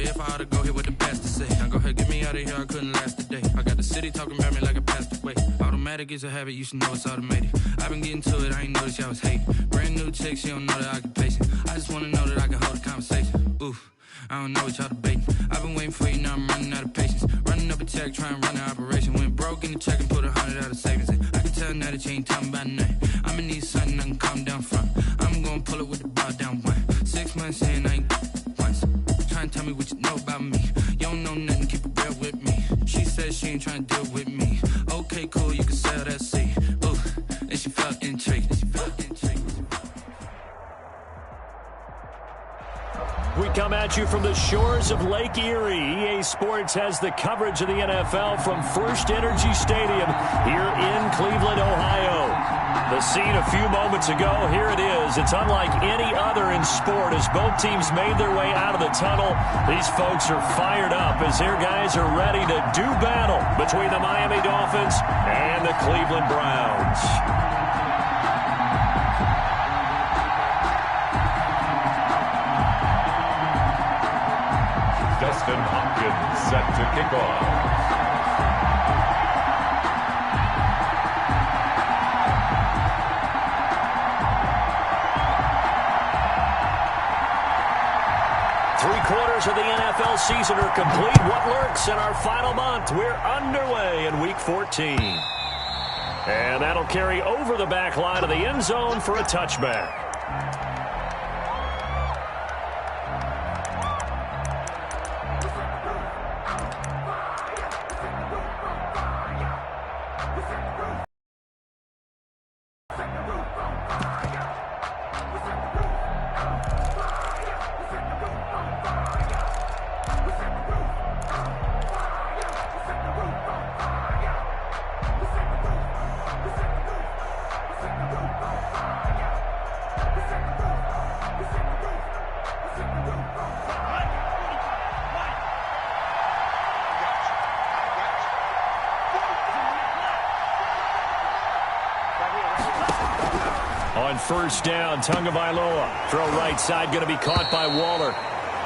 if I ought to go here with the pastor say. Now go ahead, get me out of here, I couldn't last a day. I got the city talking about me like a passed away. Automatic is a habit, you should know it's automated. I've been getting to it, I ain't noticed y'all was hating. Brand new chick, she don't know the occupation. I just wanna know that I can hold a conversation. Oof, I don't know what y'all debating. I've been waiting for you, now I'm running out of patience. Running up a check, trying to run an operation. Went broke in the check and put 100 out of savings in. I can tell now that you ain't talking about nothing. I'ma need something I can calm down from. I'm gonna pull it with the bar down one. 6 months in, I ain't once. Trying to tell me what you know about me. You don't know nothing, keep it real with me. She said she ain't trying to deal with me. Okay, cool, you can sell that seed. Ooh, and she felt intrigued. We come at you from the shores of Lake Erie. EA Sports has the coverage of the NFL from First Energy Stadium here in Cleveland, Ohio. The scene a few moments ago, here it is. It's unlike any other in sport as both teams made their way out of the tunnel. These folks are fired up as their guys are ready to do battle between the Miami Dolphins and the Cleveland Browns. Dustin Hopkins set to kick off. Three-quarters of the NFL season are complete. What lurks in our final month? We're underway in Week 14. And that'll carry over the back line of the end zone for a touchback. On first down, Tagovailoa. Throw right side, going to be caught by Waller.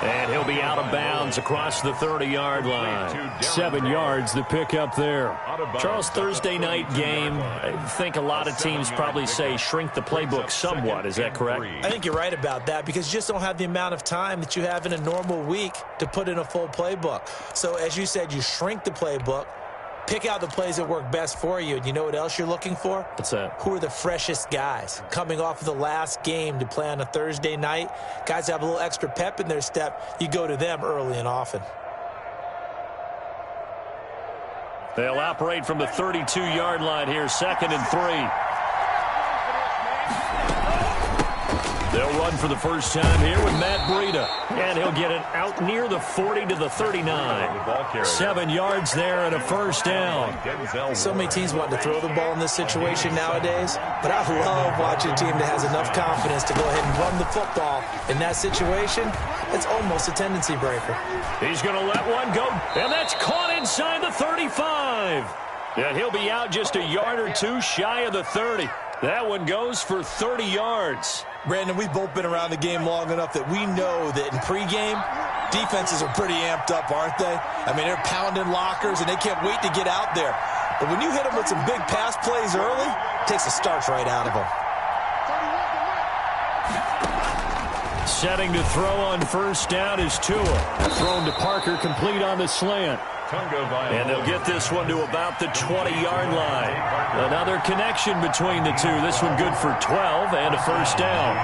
And he'll be out of bounds across the 30-yard line. 7 yards, the pickup there. Charles, Thursday night game, I think a lot of teams probably say shrink the playbook somewhat. Is that correct? I think you're right about that because you just don't have the amount of time that you have in a normal week to put in a full playbook. So, as you said, you shrink the playbook. Pick out the plays that work best for you. And you know what else you're looking for? What's that? Who are the freshest guys? Coming off of the last game to play on a Thursday night, guys have a little extra pep in their step. You go to them early and often. They'll operate from the 32-yard line here, 2nd and 3. They'll run for the first time here with Matt Breida. And he'll get it out near the 40 to the 39. 7 yards there and a first down. So many teams want to throw the ball in this situation nowadays, but I love watching a team that has enough confidence to go ahead and run the football. In that situation, it's almost a tendency breaker. He's going to let one go, and that's caught inside the 35. And he'll be out just a yard or two shy of the 30. That one goes for 30 yards. Brandon, we've both been around the game long enough that we know that in pregame, defenses are pretty amped up, aren't they? I mean, they're pounding lockers, and they can't wait to get out there. But when you hit them with some big pass plays early, it takes the starch right out of them. Setting to throw on first down is Tua. Thrown to Parker, complete on the slant. And they'll get this one to about the 20-yard line. Another connection between the two. This one good for 12 and a first down.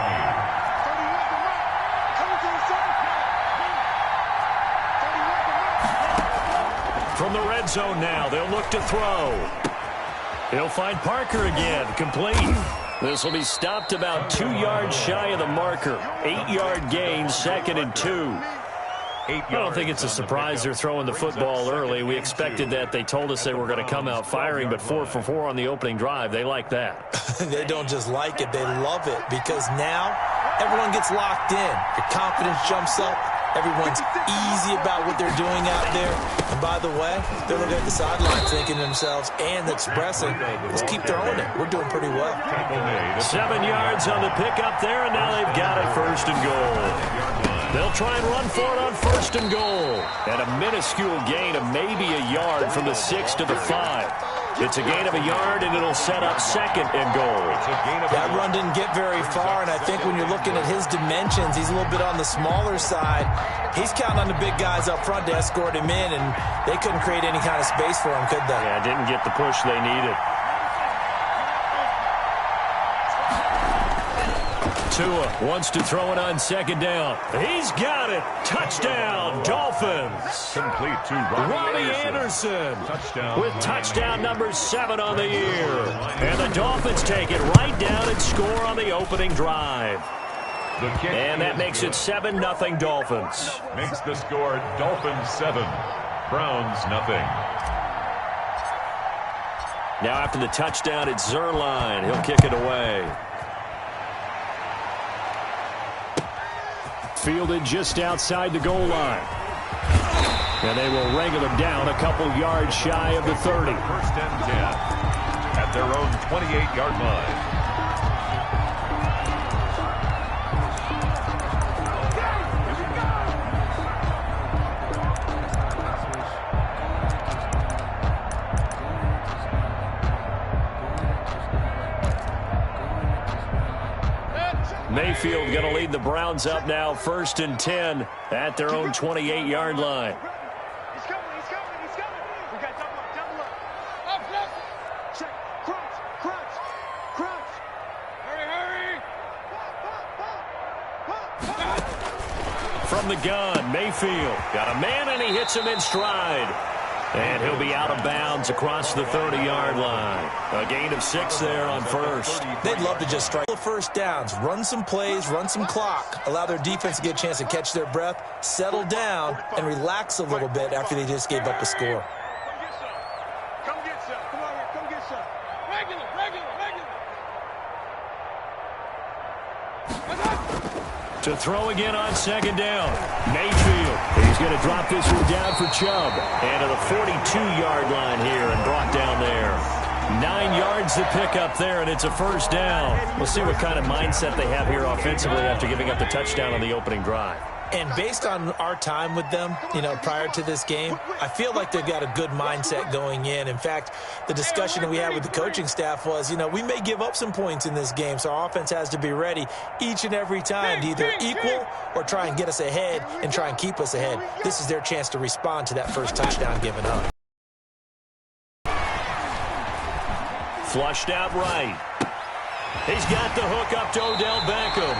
From the red zone now, they'll look to throw. He'll find Parker again, complete. This will be stopped about 2 yards shy of the marker. 8-yard gain, 2nd and 2. I don't think it's a surprise they're throwing the football early. We expected that. They told us they were going to come out firing, but 4 for 4 on the opening drive. They like that. They don't just like it. They love it because now everyone gets locked in. Your confidence jumps up. Everyone's easy about what they're doing out there. And by the way, they're looking at the sideline thinking to themselves and expressing, let's keep throwing it. We're doing pretty well. 7 yards on the pickup there, and now they've got it 1st and goal. They'll try and run for it on 1st and goal. And a minuscule gain of maybe a yard from the 6 to the 5. It's a gain of a yard, and it'll set up 2nd and goal. That run didn't get very far, and I think when you're looking at his dimensions, he's a little bit on the smaller side. He's counting on the big guys up front to escort him in, and they couldn't create any kind of space for him, could they? Yeah, didn't get the push they needed. Tua wants to throw it on 2nd down. He's got it. Touchdown, Dolphins. Complete to Robbie Anderson. Touchdown. With touchdown number 7 on the year. And the Dolphins take it right down and score on the opening drive. And that makes it 7-0 Dolphins. Makes the score Dolphins 7, Browns 0. Now after the touchdown, it's Zerline. He'll kick it away. Fielded just outside the goal line. And they will wrangle him down a couple yards shy of the 30. 1st and 10 at their own 28-yard line. Mayfield going to lead the Browns up now, 1st and 10 at their own 28-yard line. He's coming. We got double up. Up. Check. Crunch. Hurry. From the gun, Mayfield got a man, and he hits him in stride. And he'll be out of bounds across the 30-yard line. A gain of 6 there on 1st. They'd love to just strike 1st downs, run some plays, run some clock, allow their defense to get a chance to catch their breath, settle down, and relax a little bit after they just gave up a score. Come get some. Come on here. Come get some. Regular. To throw again on 2nd down. Mayfield. He's going to drop this one down for Chubb. And to the 42-yard line here and brought down there. 9 yards to pick up there, and it's a 1st down. We'll see what kind of mindset they have here offensively after giving up the touchdown on the opening drive. And based on our time with them, prior to this game, I feel like they've got a good mindset going in. In fact, the discussion that we had with the coaching staff was, we may give up some points in this game, so our offense has to be ready each and every time to either equal or try and get us ahead and try and keep us ahead. This is their chance to respond to that first touchdown given up. Flushed out right. He's got the hook up to Odell Beckham.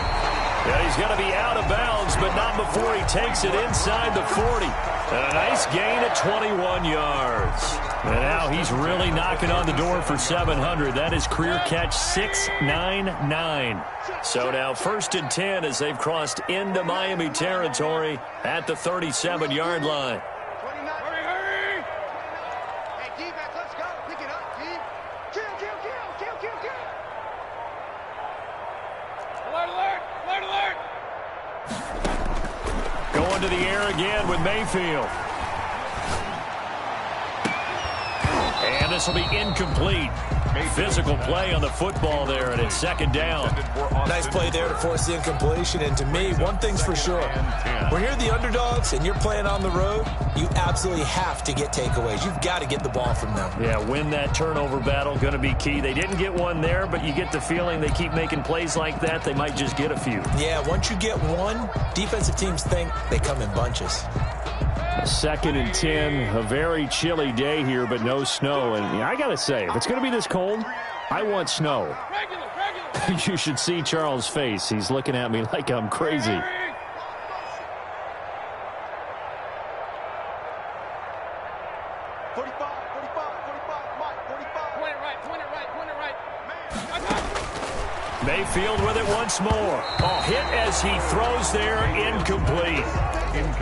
Yeah, he's going to be out of bounds, but not before he takes it inside the 40. And a nice gain at 21 yards. And now he's really knocking on the door for 700. That is career catch 699. So now 1st and 10 as they've crossed into Miami territory at the 37-yard line. Hurry. Hey, defense, let's go. Pick it up, team. Kill. Alert. Going to the air again with Mayfield. And this will be incomplete. Physical play on the football there, and it's 2nd down. Nice play there to force the incompletion. And to me, one thing's for sure. When you're the underdogs and you're playing on the road, you absolutely have to get takeaways. You've got to get the ball from them. Yeah, win that turnover battle, going to be key. They didn't get one there, but you get the feeling they keep making plays like that, they might just get a few. Yeah, once you get one, defensive teams think they come in bunches. 2nd and 10, a very chilly day here, but no snow. And I got to say, if it's going to be this cold, I want snow. You should see Charles' face. He's looking at me like I'm crazy. Mayfield with it once more. Oh, hit as he throws there, incomplete.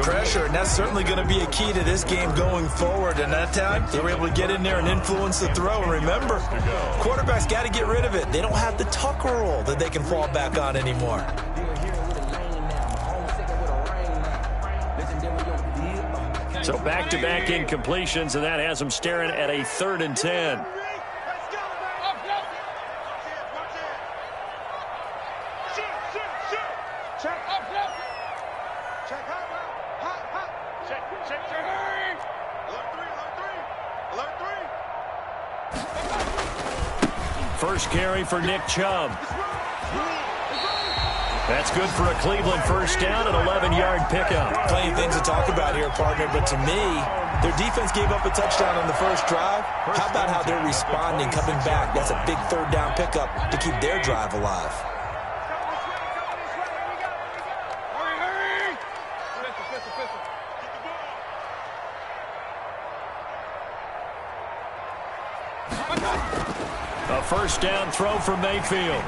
Pressure, and that's certainly going to be a key to this game going forward. And that time, they were able to get in there and influence the throw. And remember, quarterbacks got to get rid of it. They don't have the tucker roll that they can fall back on anymore. So back-to-back incompletions, and that has them staring at a 3rd and 10. Check hot, hot, hot. Check, check, check. Alert 3, alert 3. First carry for Nick Chubb. That's good for a Cleveland first down, an 11-yard pickup. Plenty of things to talk about here, partner, but to me, their defense gave up a touchdown on the first drive. How about how they're responding, coming back? That's a big third down pickup to keep their drive alive. A first down throw for Mayfield.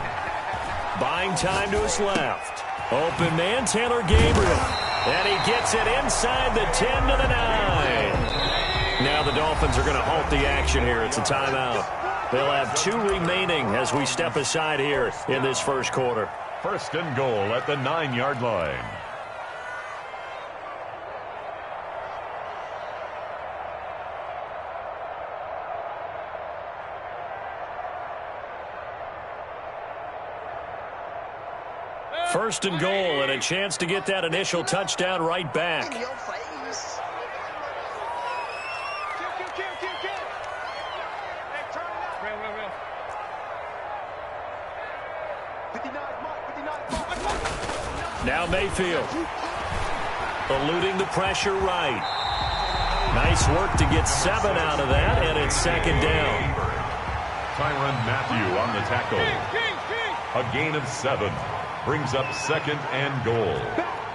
Buying time to his left. Open man, Taylor Gabriel. And he gets it inside the 10 to the 9. Now the Dolphins are going to halt the action here. It's a timeout. They'll have 2 remaining as we step aside here in this first quarter. First and goal at the 9-yard line. First and goal, and a chance to get that initial touchdown right back. In your face. Kill. Hey, turn it up. Real. 59 mark. Now Mayfield. Eluding the pressure right. Nice work to get 7 out of that, and it's second down. Tyrann Mathieu on the tackle. A gain of 7. Brings up second and goal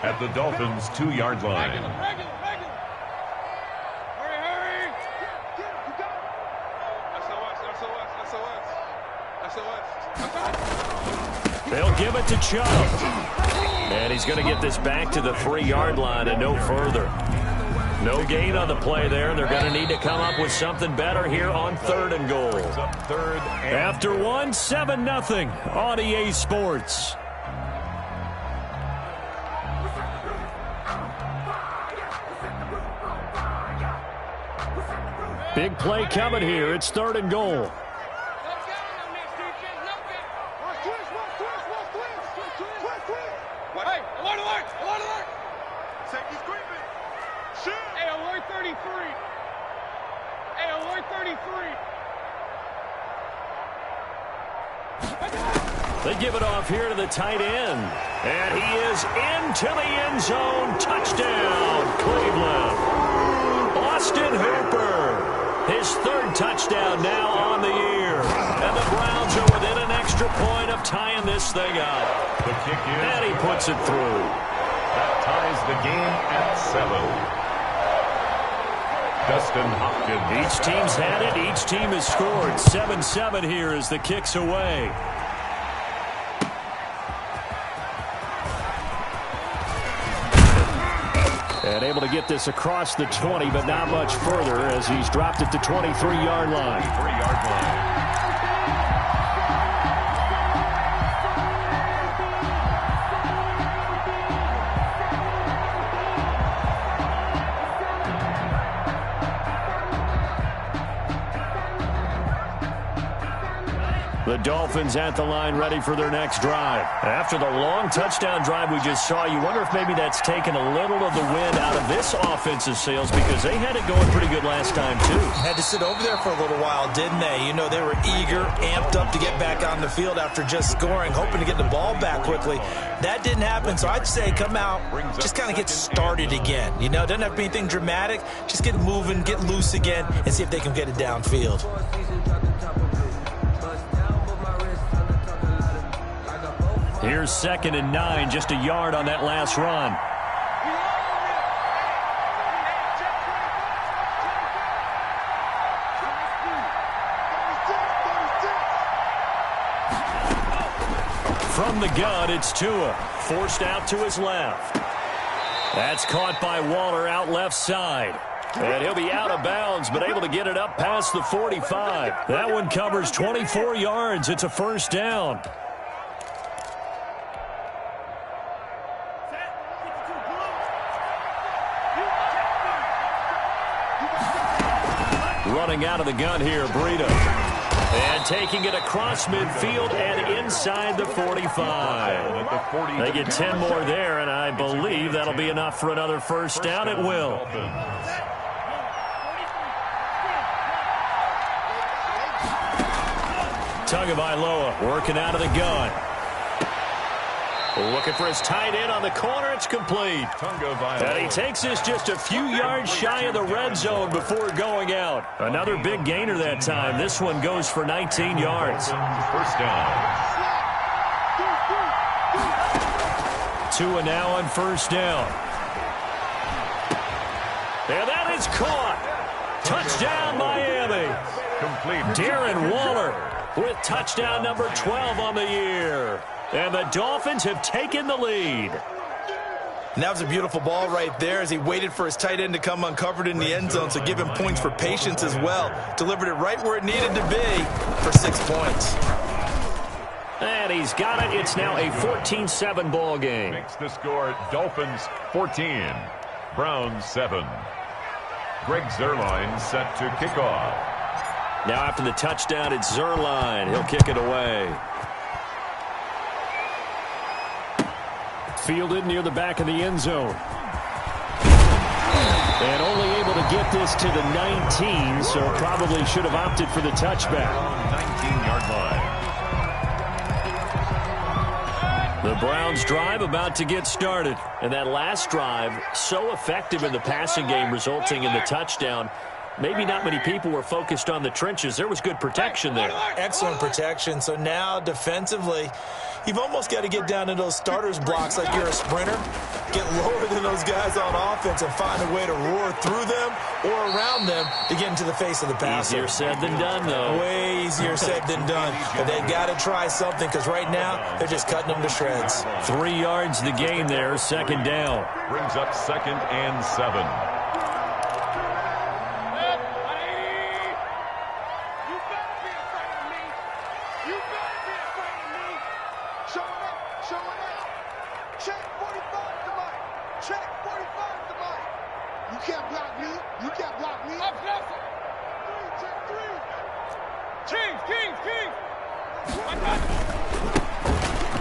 at the Dolphins' 2-yard line. Hurry. SOS. They'll give it to Chubb. And he's going to get this back to the 3-yard line and no further. No gain on the play there. They're going to need to come up with something better here on third and goal. After 1, 7-0 on EA Sports. Big play coming here. It's third and goal. Hey, alert! Safety's creeping. Shoot! Hey, alert 33. They give it off here to the tight end. And he is into the end zone. Touchdown, Cleveland. Austin Hooper. His 3rd touchdown now on the year. And the Browns are within an extra point of tying this thing up. The kick is. And he puts it through. That ties the game at 7. Dustin Hopkins. Each team's had it. Each team has scored. 7-7 here as the kick's away. And able to get this across the 20, but not much further as he's dropped it to 23-yard line. 3-yard line. The Dolphins at the line ready for their next drive. After the long touchdown drive we just saw, you wonder if maybe that's taken a little of the wind out of this offensive sails because they had it going pretty good last time too. Had to sit over there for a little while, didn't they? You know, they were eager, amped up to get back on the field after just scoring, hoping to get the ball back quickly. That didn't happen, so I'd say come out, just kind of get started again. You know, doesn't have to be anything dramatic. Just get moving, get loose again, and see if they can get it downfield. Here's 2nd and 9, just a yard on that last run. From the gun, it's Tua, forced out to his left. That's caught by Waller out left side. And he'll be out of bounds, but able to get it up past the 45. That one covers 24 yards. It's a first down. Running out of the gun here, Breida. And taking it across midfield and inside the 45. They get 10 more there, and I believe that'll be enough for another first down. It will. Tagovailoa working out of the gun. Looking for his tight end on the corner. It's complete. And he takes this just a few yards shy of the red zone before going out. Another big gainer that time. This one goes for 19 yards. First down. Tua now on first down. And that is caught. Touchdown, Miami. Complete. Darren Waller with touchdown number 12 on the year. And the Dolphins have taken the lead. And that was a beautiful ball right there as he waited for his tight end to come uncovered in the end zone, so give him points for patience as well. Delivered it right where it needed to be for 6 points. And he's got it. It's now a 14-7 ball game. Makes the score Dolphins 14, Browns 7. Greg Zuerlein set to kick off. Now after the touchdown, it's Zuerlein. He'll kick it away. Fielded near the back of the end zone. And only able to get this to the 19, so probably should have opted for the touchback. 19-yard line. The Browns drive about to get started. And that last drive, so effective in the passing game, resulting in the touchdown. Maybe not many people were focused on the trenches. There was good protection there. Excellent protection. So now defensively, you've almost got to get down to those starters blocks like you're a sprinter. Get lower than those guys on offense and find a way to roar through them or around them to get into the face of the passer. Easier said than done, though. Way easier said than done. But they've got to try something because right now they're just cutting them to shreds. 3 yards the gain there, second down. Brings up 2nd and 7.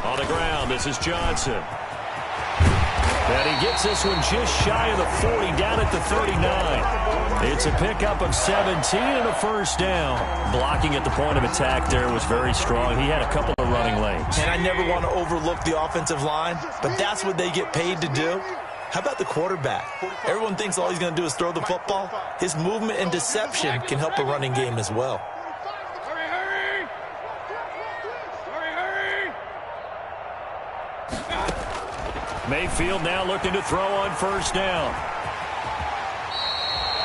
On the ground, this is Johnson. And he gets this one just shy of the 40, down at the 39. It's a pickup of 17 and a first down. Blocking at the point of attack there was very strong. He had a couple of running lanes. And I never want to overlook the offensive line, but that's what they get paid to do. How about the quarterback? Everyone thinks all he's going to do is throw the football. His movement and deception can help a running game as well. Mayfield now looking to throw on first down.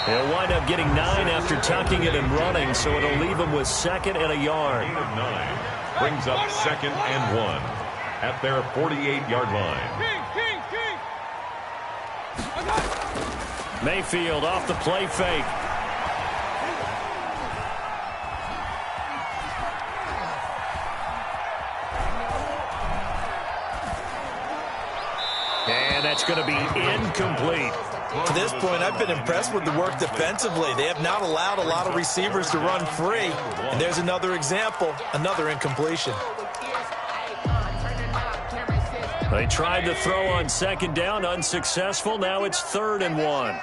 He'll wind up getting 9 after tucking it and running, so it'll leave him with 2nd and a yard. Gain of 9 brings up 2nd and 1 at their 48-yard line. Mayfield off the play fake. And that's going to be incomplete. To this point, I've been impressed with the work defensively. They have not allowed a lot of receivers to run free. And there's another example, another incompletion. They tried to throw on second down, unsuccessful. Now it's 3rd and 1.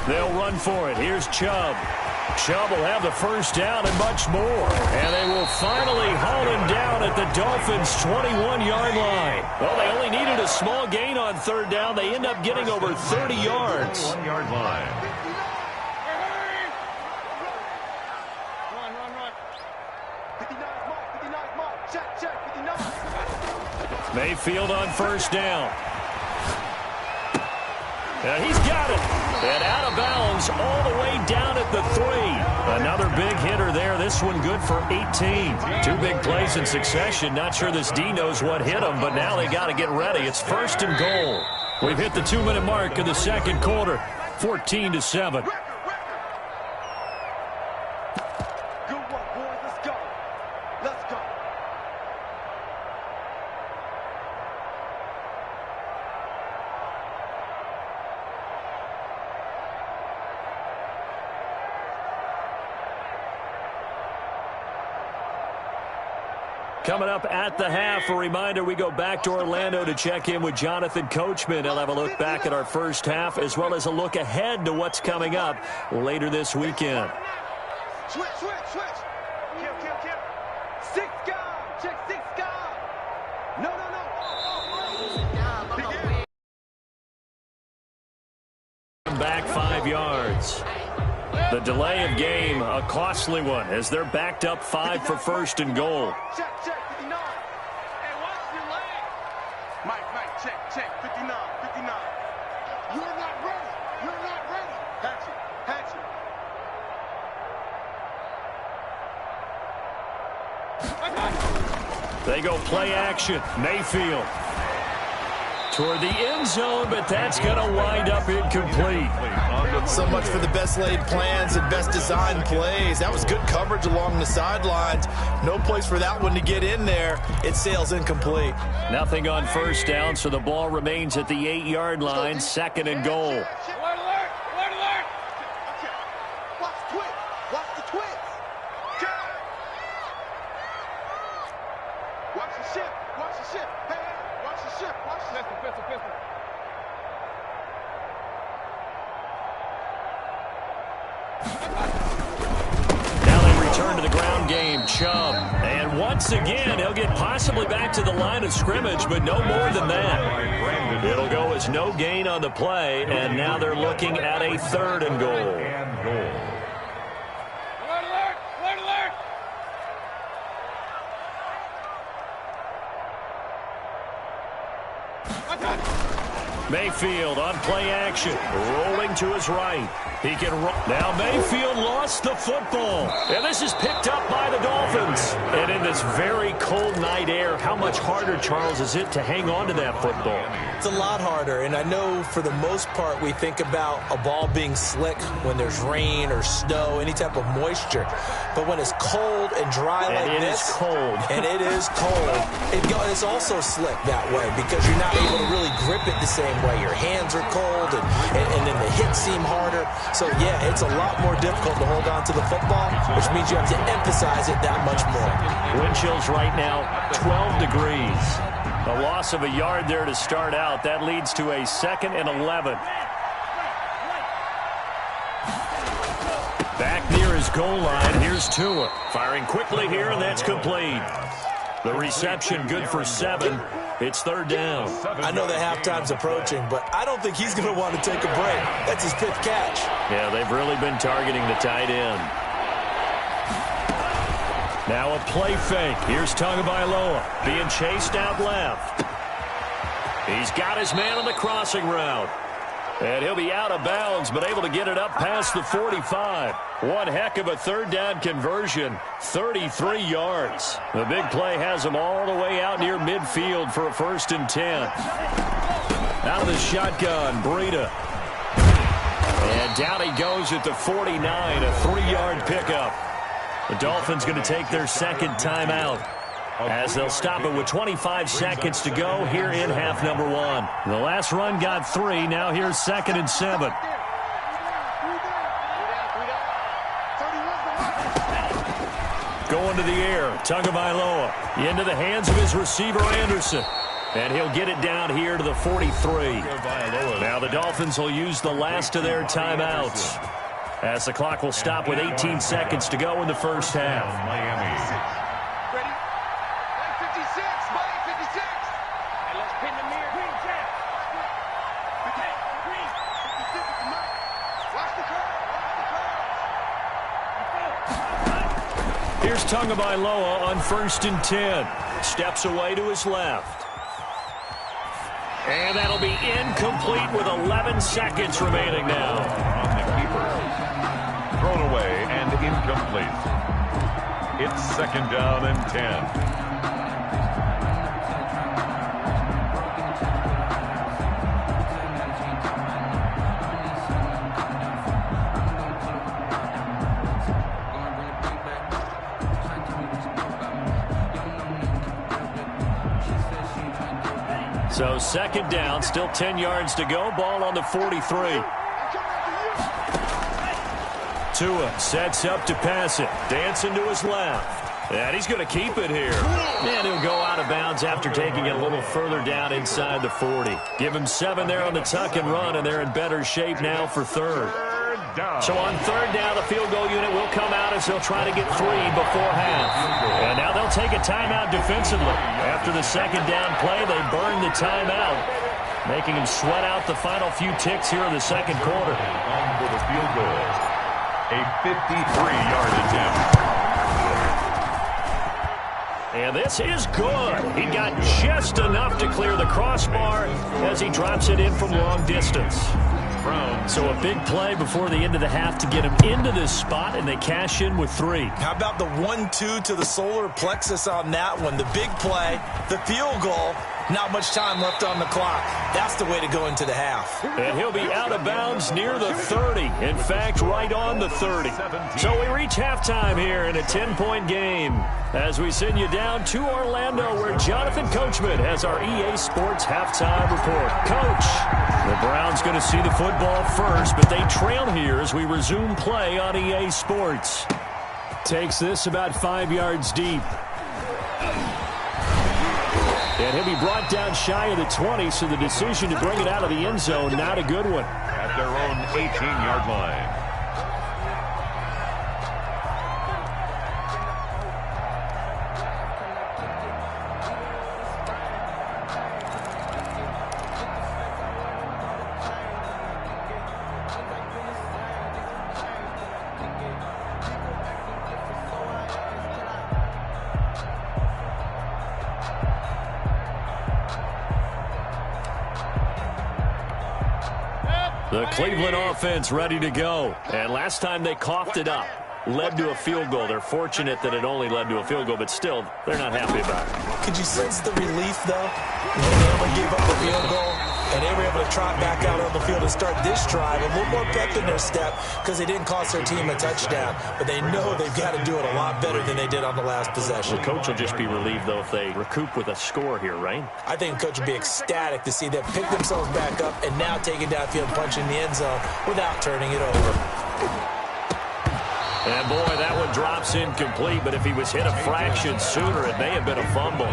They'll run for it. Here's Chubb. Chubb will have the first down and much more. And they will finally haul him down at the Dolphins' 21-yard line. Well, they only needed a small gain on 3rd down. They end up getting over 30 yards. 1-yard line. Mayfield on first down. And he's got it. And out of bounds all the way down at the 3. Another big hitter there. This one good for 18. 2 big plays in succession. Not sure this D knows what hit him, but now they got to get ready. It's 1st and goal. We've hit the 2-minute mark in the second quarter, 14-7. Coming up at the half, a reminder, we go back to Orlando to check in with Jonathan Coachman. He'll have a look back at our first half as well as a look ahead to what's coming up later this weekend. Switch. Kill. 6 guard. Check 6 guard. No. Back 5 yards. The delay of game, a costly one, as they're backed up 5 for first and goal. Check, 59. Hey, watch your leg. Mike, check, 59. You're not ready. Hatchet. They go play action. Mayfield toward the end zone, but that's going to wind up incomplete. So much for the best laid plans and best designed plays. That was good coverage along the sidelines. No place for that one to get in there. It sails incomplete. Nothing on first down, so the ball remains at the 8-yard line, second and goal. Alert. Watch the twins. Watch the ship. Hey, watch the ship. Pistol. Now they return to the ground game. Chubb. And once again, he'll get possibly back to the line of scrimmage, but no more than that. It'll go as no gain on the play, and now they're looking at a third and goal. Alert. Mayfield on play action, rolling to his right. He can roll. Now Mayfield lost the football. And this is picked up by the Dolphins. And in this very cold night air, how much harder, Charles, is it to hang on to that football? It's a lot harder, and I know for the most part we think about a ball being slick when there's rain or snow, any type of moisture. But when it's cold and dry like this, it is cold, it's also slick that way because you're not able to really grip it the same way. Your hands are cold, and then the hits seem harder. So, yeah, it's a lot more difficult to hold on to the football, which means you have to emphasize it that much more. Wind chills right now, 12 degrees. A loss of a yard there to start out. That leads to a 2nd and 11. Back near his goal line, here's Tua. Firing quickly here, and that's complete. The reception good for 7. It's third down. I know the halftime's approaching, but I don't think he's going to want to take a break. That's his 5th catch. Yeah, they've really been targeting the tight end. Now a play fake. Here's Tagovailoa being chased out left. He's got his man on the crossing route. And he'll be out of bounds, but able to get it up past the 45. One heck of a third down conversion, 33 yards. The big play has him all the way out near midfield for a 1st and 10. Out of the shotgun, Breida. And down he goes at the 49, a 3-yard pickup. The Dolphins going to take their 2nd timeout as they'll stop it with 25 seconds to go here in half number 1. The last run got 3. Now here's 2nd and 7. Going to the air, Tagovailoa into the hands of his receiver Anderson. And he'll get it down here to the 43. Now the Dolphins will use the last of their timeouts as the clock will stop with 18 seconds to go in the first half. Miami. Ready? 56, Mike 56. Hey, let's pin the mirror. Green check. Green. 56 is Mike. Watch the curve. Here's Tagovailoa on 1st and 10. Steps away to his left. And that'll be incomplete with 11 seconds remaining now. On the keeper. Thrown away and incomplete. It's 2nd down and 10. So second down, still 10 yards to go. Ball on the 43. Tua sets up to pass it. Dancing to his left. And he's going to keep it here. And he'll go out of bounds after taking it a little further down inside the 40. Give him 7 there on the tuck and run, and they're in better shape now for third. So on third down, the field goal unit will come out as they'll try to get 3 before half. And now they'll take a timeout defensively. After the second down play, they burn the timeout, making them sweat out the final few ticks here in the second quarter. On for the field goal. A 53-yard attempt. And this is good. He got just enough to clear the crossbar as he drops it in from long distance. So a big play before the end of the half to get him into this spot, and they cash in with 3. How about the 1-2 to the solar plexus on that one? The big play, the field goal, not much time left on the clock. That's the way to go into the half. And he'll be out of bounds near the 30. In fact, right on the 30. So we reach halftime here in a 10-point game as we send you down to Orlando, where Jonathan Coachman has our EA Sports halftime report. Coach, the Browns going to see the football first, but they trail here as we resume play on EA Sports. Takes this about 5 yards deep. And he'll be brought down shy of the 20, so the decision to bring it out of the end zone, not a good one. At their own 18-yard line. The Cleveland offense ready to go. And last time they coughed it up, led to a field goal. They're fortunate that it only led to a field goal, but still, they're not happy about it. Could you sense the relief, though, when they only gave up the field goal and they were able to trot back out on the field and start this drive? A little more pep in their step because they didn't cost their team a touchdown, but they know they've got to do it a lot better than they did on the last possession. The coach will just be relieved, though, if they recoup with a score here, right? I think the coach would be ecstatic to see them pick themselves back up and now take it downfield, punching the end zone without turning it over. And, boy, that one drops incomplete, but if he was hit a fraction sooner, it may have been a fumble.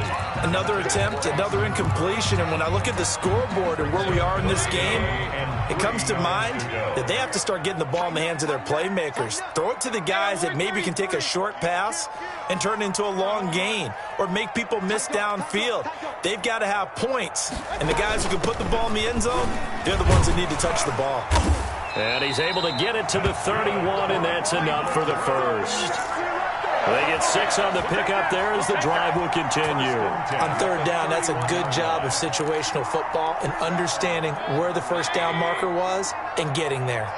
Another attempt, another incompletion, and when I look at the scoreboard and where we are in this game, it comes to mind that they have to start getting the ball in the hands of their playmakers. Throw it to the guys that maybe can take a short pass and turn it into a long gain or make people miss downfield. They've got to have points, and the guys who can put the ball in the end zone, they're the ones that need to touch the ball. And he's able to get it to the 31, and that's enough for the first. They get 6 on the pickup there as the drive will continue. On third down, that's a good job of situational football and understanding where the first down marker was and getting there.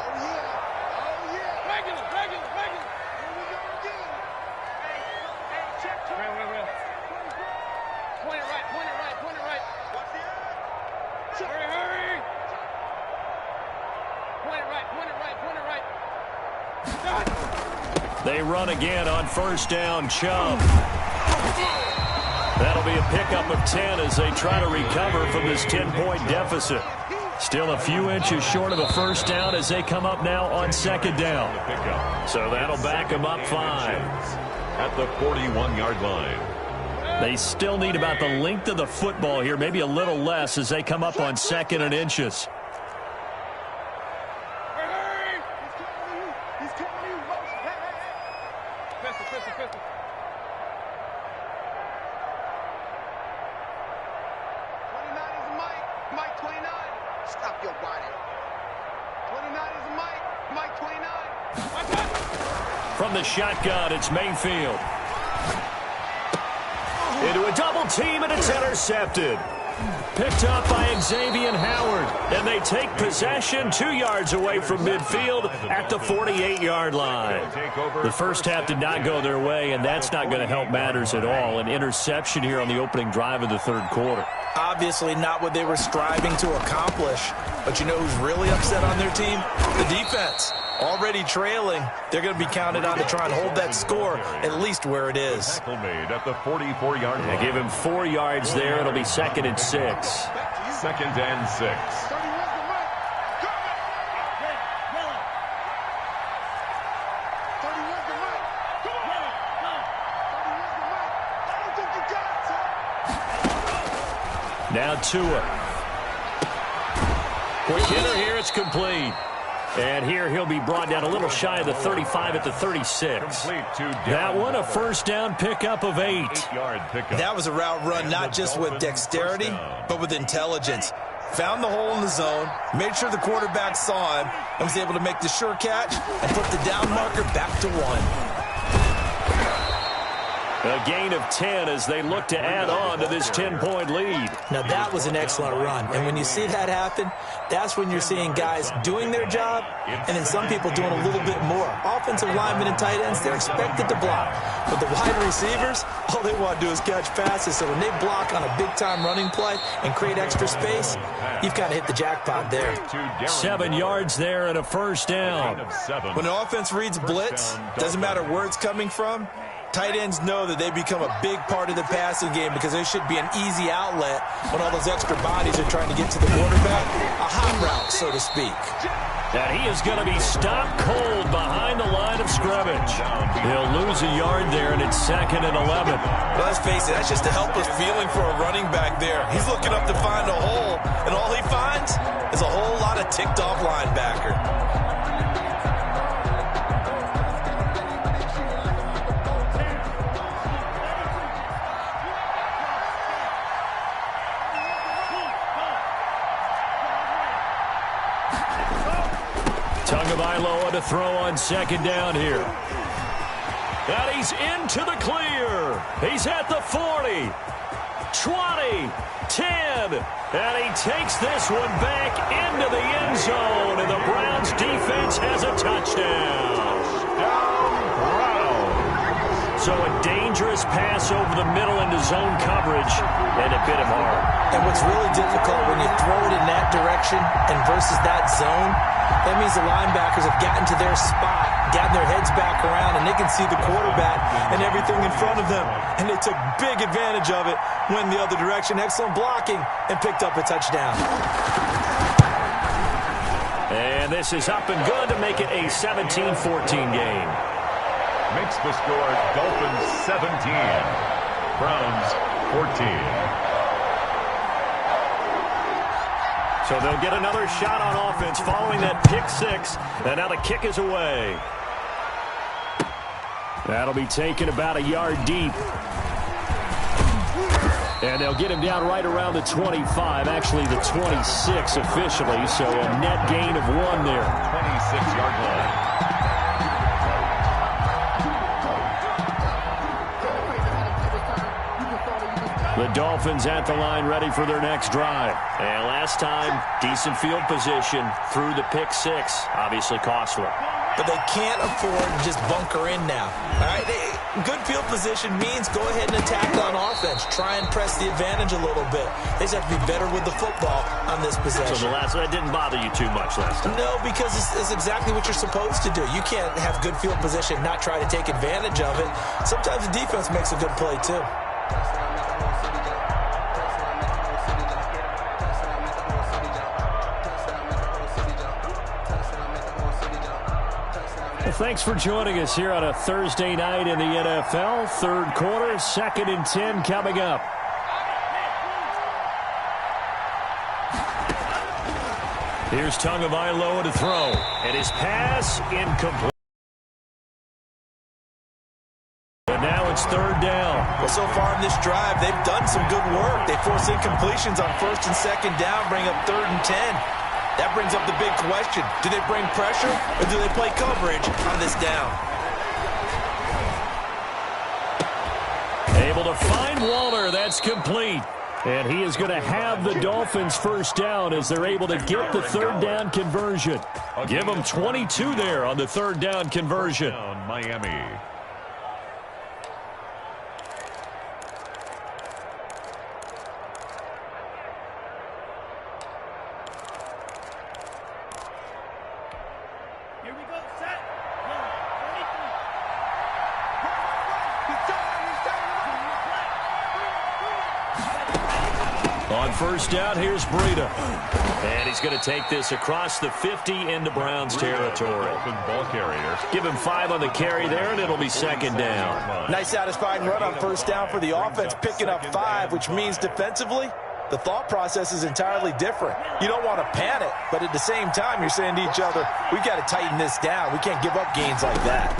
They run again on first down. Chubb. That'll be a pickup of 10 as they try to recover from this 10-point deficit. Still a few inches short of a first down as they come up now on second down. So that'll back them up 5. At the 41-yard line. They still need about the length of the football here, maybe a little less as they come up on second and inches. From the shotgun, it's Mayfield. Into a double team, and it's intercepted. Picked up by Xavier Howard, and they take possession 2 yards away from midfield at the 48-yard line. The first half did not go their way, and that's not going to help matters at all. An interception here on the opening drive of the third quarter. Obviously not what they were striving to accomplish, but you know who's really upset on their team? The defense. Already trailing, they're going to be counted on to try and hold that score at least where it is. Tackle made at the 44-yard line. Give him 4 yards there. It'll be second and 6. 2nd and 6. Now Tua. Quick hitter here, it's complete. And here he'll be brought down a little shy of the 35 at the 36. That one a first down pickup of 8. That was a route run not just with dexterity, but with intelligence. Found the hole in the zone, made sure the quarterback saw him, and was able to make the sure catch and put the down marker back to 1. A gain of 10 as they look to add on to this 10-point lead. Now that was an excellent run, and when you see that happen, that's when you're seeing guys doing their job and then some people doing a little bit more. Offensive linemen and tight ends, they're expected to block. But the wide receivers, all they want to do is catch passes. So when they block on a big-time running play and create extra space, you've kind of hit the jackpot there. 7 yards there and a first down. When an offense reads blitz, doesn't matter where it's coming from, tight ends know that they become a big part of the passing game because they should be an easy outlet when all those extra bodies are trying to get to the quarterback. A hot route, so to speak. And he is going to be stopped cold behind the line of scrimmage. He'll lose a yard there, and it's 2nd and 11. Well, let's face it, that's just a helpless feeling for a running back there. He's looking up to find a hole, and all he finds is a whole lot of ticked-off linebacker. Tagovailoa to throw on 2nd down here. And he's into the clear. He's at the 40, 20, 10. And he takes this one back into the end zone. And the Browns defense has a touchdown. So a dangerous pass over the middle into zone coverage and a bit of harm. And what's really difficult when you throw it in that direction and versus that zone, that means the linebackers have gotten to their spot, gotten their heads back around, and they can see the quarterback and everything in front of them. And they took big advantage of it, went the other direction, excellent blocking, and picked up a touchdown. And this is up and good to make it a 17-14 game. Makes the score Dolphins 17, Browns 14. So they'll get another shot on offense following that pick 6. And now the kick is away. That'll be taken about a yard deep. And they'll get him down right around the 25, actually the 26 officially. So a net gain of 1 there. 26-yard line. The Dolphins at the line ready for their next drive. And last time, decent field position through the pick 6. Obviously costly. But they can't afford to just bunker in now. All right? Good field position means go ahead and attack on offense. Try and press the advantage a little bit. They just have to be better with the football on this possession. So that didn't bother you too much last time? No, because it's exactly what you're supposed to do. You can't have good field position, not try to take advantage of it. Sometimes the defense makes a good play, too. Thanks for joining us here on a Thursday night in the NFL. Third quarter, 2nd and 10 coming up. Here's Tagovailoa to throw. And his pass incomplete. And now it's 3rd down. Well, so far in this drive, they've done some good work. They force incompletions on 1st and 2nd down, bring up 3rd and 10. That brings up the big question. Do they bring pressure or do they play coverage on this down? Able to find Waller. That's complete. And he is going to have the Dolphins first down as they're able to get the 3rd down conversion. Give them 22 there on the 3rd down conversion. Miami. On first down, here's Breida. And he's going to take this across the 50 into Browns territory. Ball carrier. Give him 5 on the carry there, and it'll be second down. Nice satisfying run on first down for the offense, picking up 5, which means defensively, the thought process is entirely different. You don't want to panic, but at the same time, you're saying to each other, we've got to tighten this down. We can't give up gains like that.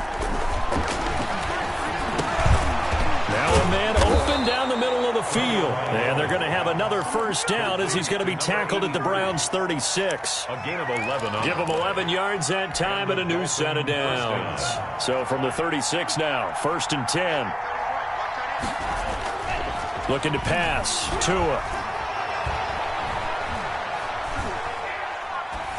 Now a man open down the middle of the field. And they're going to have another first down as he's going to be tackled at the Browns' 36. A gain of 11. Give him 11 yards that time and a new set of downs. So from the 36 now, first and 10. Looking to pass. Tua.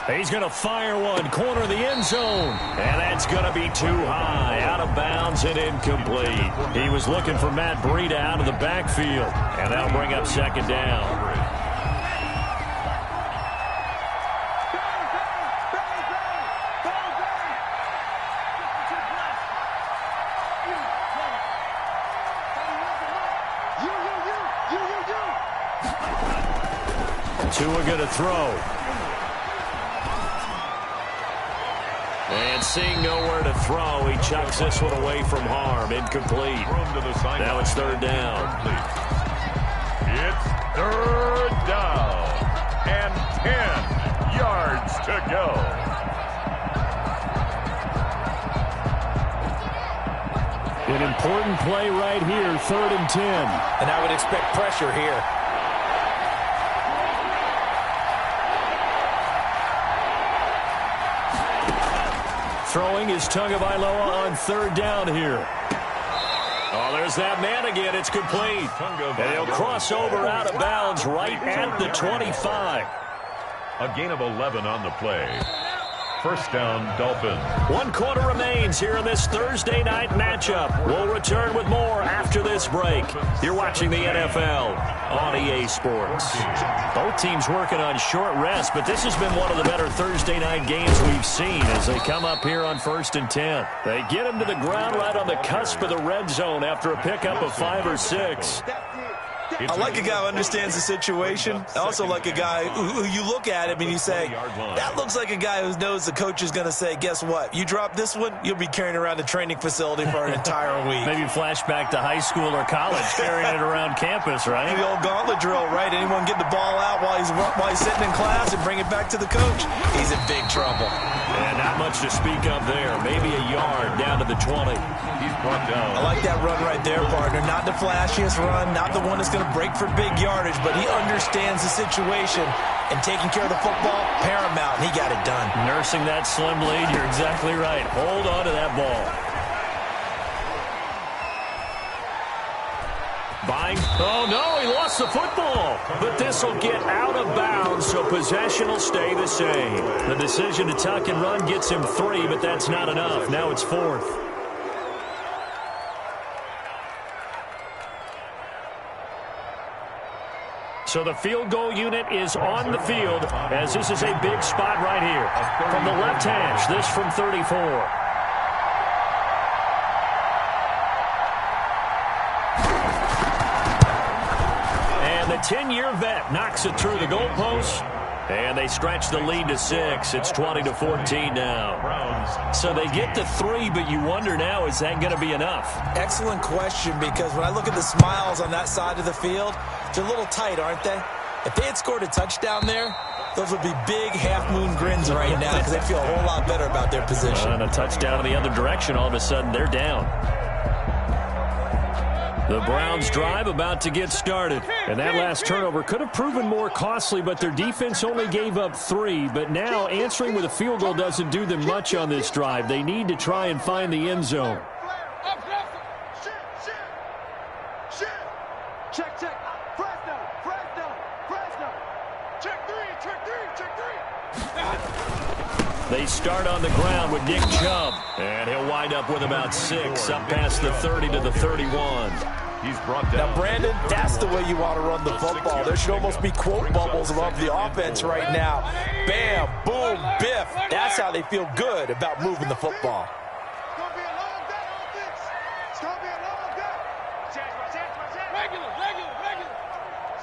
He's going to fire one, corner of the end zone. And that's going to be too high, out of bounds and incomplete. He was looking for Matt Breida out of the backfield. And that'll bring up second down. Tua going to throw. And seeing nowhere to throw, he chucks this one away from harm. Incomplete. Now it's third down. It's third down. And 10 yards to go. An important play right here, third and 10. And I would expect pressure here. Throwing is Tagovailoa on third down here. Oh, there's that man again. It's complete. And he'll cross over out of bounds right at the 25. A gain of 11 on the play. First down, Dolphins. 1 quarter remains here in this Thursday night matchup. We'll return with more after this break. You're watching the NFL on EA Sports. Both teams working on short rest, but this has been one of the better Thursday night games we've seen as they come up here on first and 10. They get him to the ground right on the cusp of the red zone after a pickup of 5 or 6. I like a guy who understands the situation. I also like a guy who you look at him and you say, that looks like a guy who knows the coach is going to say, guess what? You drop this one, you'll be carrying around the training facility for an entire week. Maybe flashback to high school or college, carrying it around campus, right? The old gauntlet drill, right? Anyone get the ball out while he's sitting in class and bring it back to the coach? He's in big trouble. And not much to speak of there. Maybe a yard down to the 20. He's brought down. I like that run right there, partner. Not the flashiest run, not the one that's going to break for big yardage, but he understands the situation, and taking care of the football, paramount, and he got it done. Nursing that slim lead, you're exactly right. Hold on to that ball. Buying. Oh, no, he lost the football. But this will get out of bounds, so possession will stay the same. The decision to tuck and run gets him 3, but that's not enough. Now it's 4th. So the field goal unit is on the field as this is a big spot right here. From the left hash, this from 34. And the 10-year vet knocks it through the goalpost. And they stretch the lead to 6. It's 20-14 now. So they get to 3, but you wonder now, is that going to be enough? Excellent question, because when I look at the smiles on that side of the field, they're a little tight, aren't they? If they had scored a touchdown there, those would be big half-moon grins right now because they feel a whole lot better about their position. And a touchdown in the other direction, all of a sudden they're down. The Browns drive about to get started. And that last turnover could have proven more costly, but their defense only gave up 3. But now answering with a field goal doesn't do them much on this drive. They need to try and find the end zone. Check, check. Fresno. Check 3. They start on the ground with Nick Chubb. And he'll wind up with about 6, up past the 30 to the 31. He's brought down. Now, Brandon, that's the way you want to run the football. There should almost be quote bubbles above the offense right now. Bam, boom, biff. That's how they feel good about moving the football. It's going to be a long day, offense. It's going to be a long day. Regular.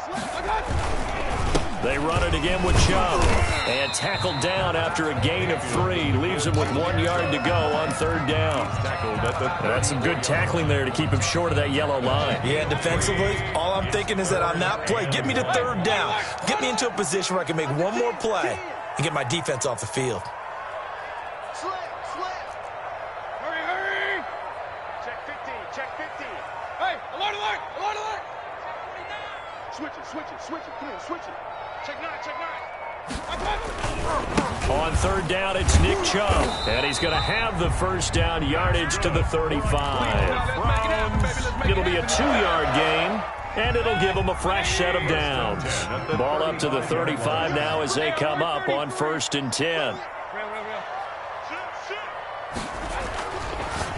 Slip. I got you. They run it again with Chubb. And tackled down after a gain of 3. Leaves him with 1 yard to go on 3rd down. That's some good tackling there to keep him short of that yellow line. Yeah, defensively, all I'm thinking is that on that play, get me to 3rd down. Get me into a position where I can make one more play and get my defense off the field. Hurry. Check 50. Hey, alert. Switch it. Come on, switch it. Check 9. On 3rd down, it's Nick Chubb. And he's going to have the 1st down yardage to the 35. It'll be a 2-yard gain, and it'll give them a fresh set of downs. Ball up to the 35 now as they come up on 1st and 10.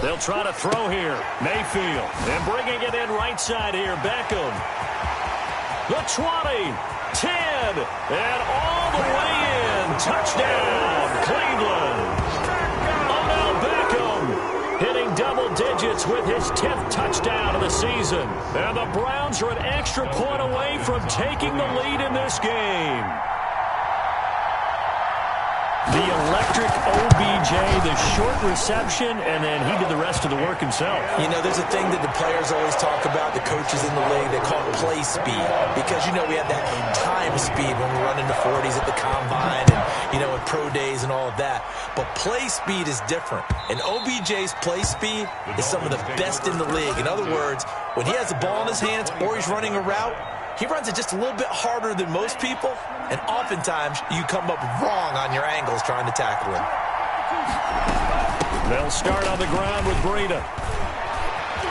They'll try to throw here. Mayfield. And bringing it in right side here, Beckham. The 20, 10, and all the way in. Touchdown, Cleveland. Odell Beckham hitting double digits with his 10th touchdown of the season. And the Browns are an extra point away from taking the lead in this game. The electric OBJ, the short reception, and then he did the rest of the work himself. You know, there's a thing that the players always talk about, the coaches in the league, they call it play speed. Because, you know, we have that time speed when we run into 40s at the combine and, you know, in pro days and all of that. But play speed is different. And OBJ's play speed is some of the best in the league. In other words, when he has the ball in his hands or he's running a route, he runs it just a little bit harder than most people, and oftentimes you come up wrong on your angles trying to tackle him. They'll start on the ground with Breida.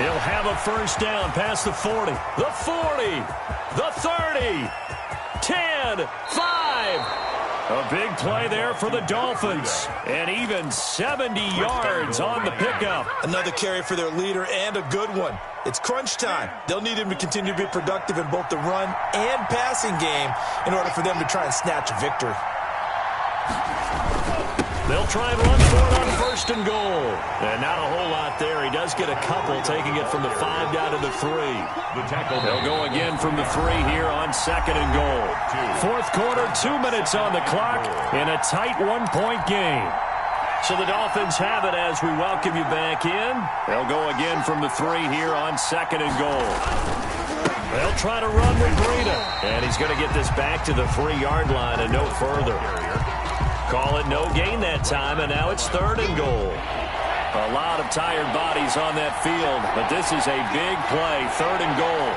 He'll have a 1st down past the 40. The 40, the 30, 10, 5. A big play there for the Dolphins. And even 70 yards on the pickup. Another carry for their leader and a good one. It's crunch time. They'll need him to continue to be productive in both the run and passing game in order for them to try and snatch a victory. They'll try and run for it on 1st and goal. And not a whole lot there. He does get a couple, taking it from the 5 down to the 3. They'll go again from the 3 here on 2nd and goal. 4th quarter, 2 minutes on the clock in a tight 1-point game. So the Dolphins have it as we welcome you back in. They'll go again from the 3 here on 2nd and goal. They'll try to run with Breida. And he's going to get this back to the 3-yard line and no further. Call it no gain that time, and now it's 3rd and goal. A lot of tired bodies on that field, but this is a big play, 3rd and goal.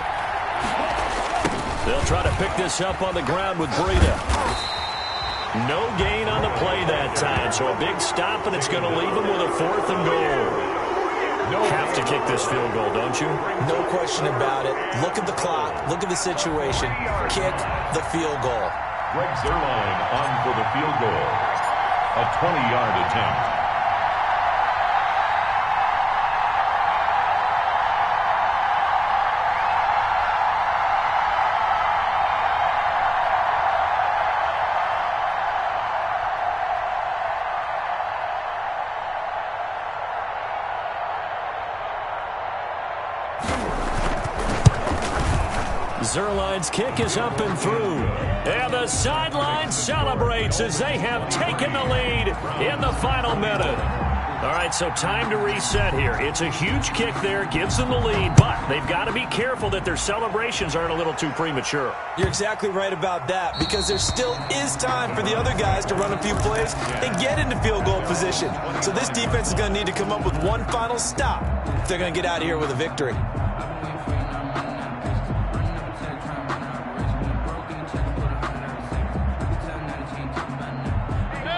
They'll try to pick this up on the ground with Breida. No gain on the play that time, so a big stop, and it's going to leave them with a 4th and goal. Have to kick this field goal, don't you? No question about it. Look at the clock. Look at the situation. Kick the field goal. Greg Zuerlein on for the field goal. A 20-yard attempt. Zuerlein's kick is up and through. And the sideline celebrates as they have taken the lead in the final minute. All right, so time to reset here. It's a huge kick there, gives them the lead, but they've got to be careful that their celebrations aren't a little too premature. You're exactly right about that, because there still is time for the other guys to run a few plays and get into field goal position. So this defense is going to need to come up with one final stop if they're going to get out of here with a victory.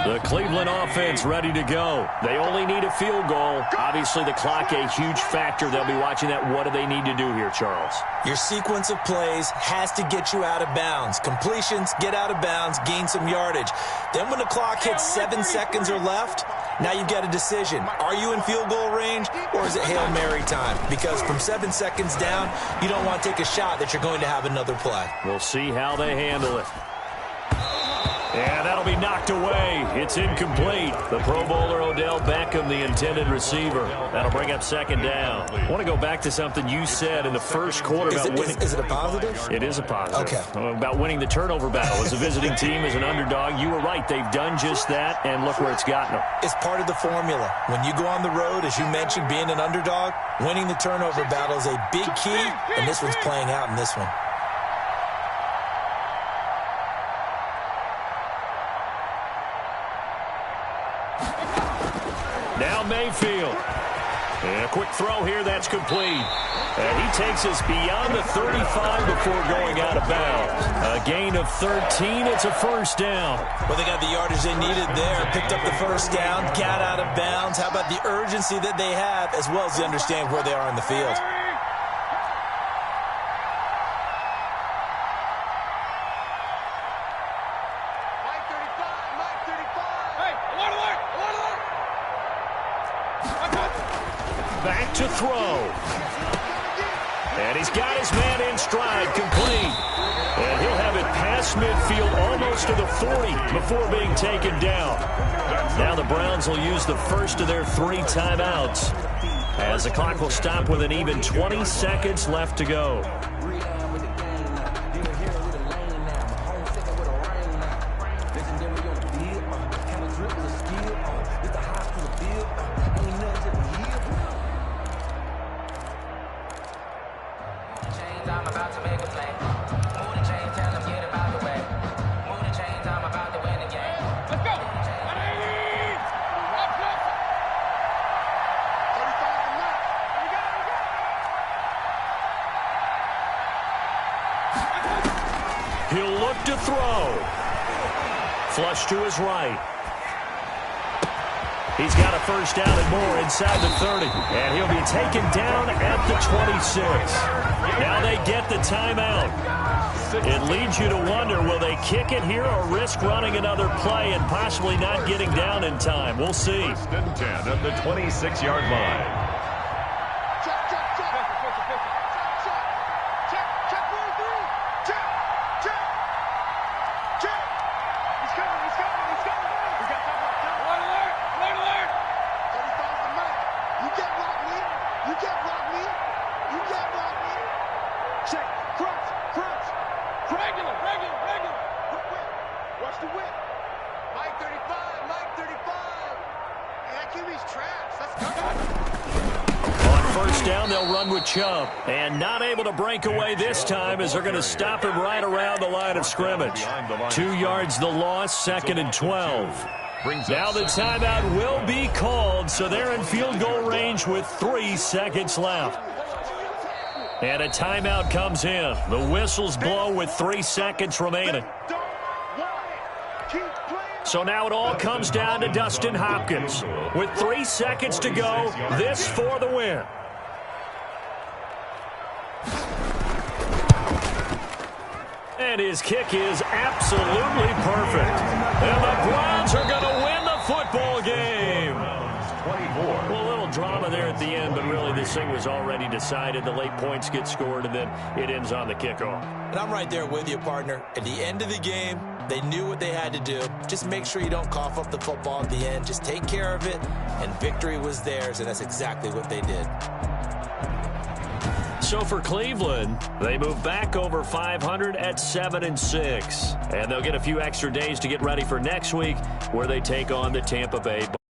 The Cleveland offense ready to go. They only need a field goal. Obviously, the clock a huge factor. They'll be watching that. What do they need to do here, Charles? Your sequence of plays has to get you out of bounds. Completions, get out of bounds, gain some yardage. Then when the clock hits 7 seconds or left, now you've got a decision. Are you in field goal range, or is it Hail Mary time? Because from 7 seconds down, you don't want to take a shot that you're going to have another play. We'll see how they handle it. And that'll be knocked away. It's incomplete. The Pro Bowler Odell Beckham, the intended receiver. That'll bring up second down. I want to go back to something you said in the first quarter about winning. Is it a positive? It is a positive. Okay. About winning the turnover battle. As a visiting team, as an underdog, you were right. They've done just that, and look where it's gotten them. It's part of the formula. When you go on the road, as you mentioned, being an underdog, winning the turnover battle is a big key, and this one's playing out in this one. Now Mayfield. And a quick throw here, that's complete. And he takes us beyond the 35 before going out of bounds. A gain of 13, it's a first down. Well, they got the yardage they needed there, picked up the first down, got out of bounds. How about the urgency that they have, as well as they understand where they are in the field? Back to throw. And he's got his man in stride, complete. And he'll have it past midfield almost to the 40 before being taken down. Now the Browns will use the first of their 3 timeouts, as the clock will stop with an even 20 seconds left to go. He'll look to throw. Flush to his right. He's got a first down and more inside the 30. And he'll be taken down at the 26. Now they get the timeout. It leads you to wonder, will they kick it here or risk running another play and possibly not getting down in time? We'll see. First and 10 at the 26-yard line. Chubb, and not able to break away this time as they're going to stop him right around the line of scrimmage. 2 yards the loss, second and 12. Now the timeout will be called, so they're in field goal range with 3 seconds left. And a timeout comes in. The whistles blow with 3 seconds remaining. So now it all comes down to Dustin Hopkins. With 3 seconds to go, this for the win. And his kick is absolutely perfect. And the Browns are going to win the football game. 24. Well, a little drama there at the end, but really this thing was already decided. The late points get scored, and then it ends on the kickoff. And I'm right there with you, partner. At the end of the game, they knew what they had to do. Just make sure you don't cough up the football at the end. Just take care of it, and victory was theirs, and that's exactly what they did. So for Cleveland, they move back over 500 at 7-6. And they'll get a few extra days to get ready for next week, where they take on the Tampa Bay Buccaneers.